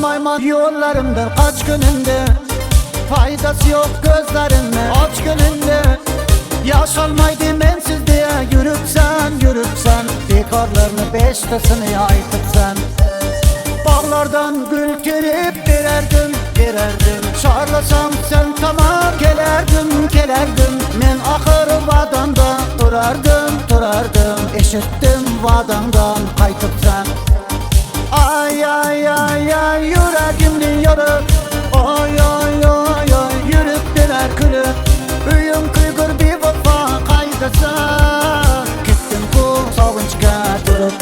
Yaşanmayman yollarımda kaç gününde, faydası yok gözlerinde aç gününde. Yaşanmaydı mensiz diye yürüpsen bekarlarını beştasını aytıp sen. Bağlardan gül kerip vererdim çağırlasam sen tamam gelerdim. Men ahır vadanda durardım eşittim vadandan kaytıp sen. Ay yüreğimni yarıp oy yürüptüler külüp. Üyüm kıygır bir vefa kaydasa, gittim ku savunçka durup.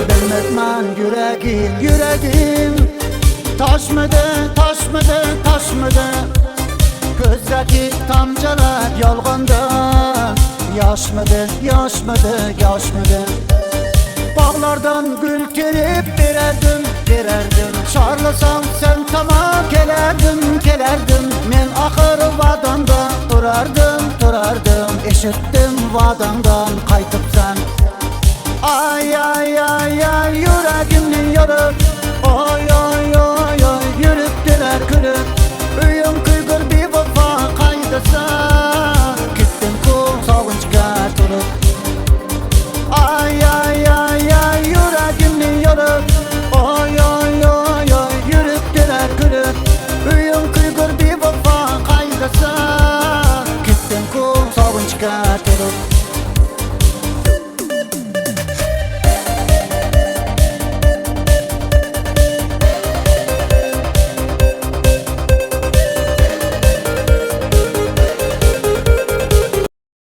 Bilmezman yüreğim taşmadı gözdeki tamcalar yalganda. Yaşmadı bağlardan gül kerip vererdim çağırlasam sen tamam gelerdim. Men ahır vadanda durardım eşittim vadandan kaytıp sen. Ay yüreğimni yarıp oy yürüptüler külüp. Üyüm kıygır bir vefa kaydasa, gittim ku savunçka durup. Ay yüreğimni yarıp oy yürüptüler külüp. Üyüm kıygır bir vefa kaydasa, gittim ku savunçka durup.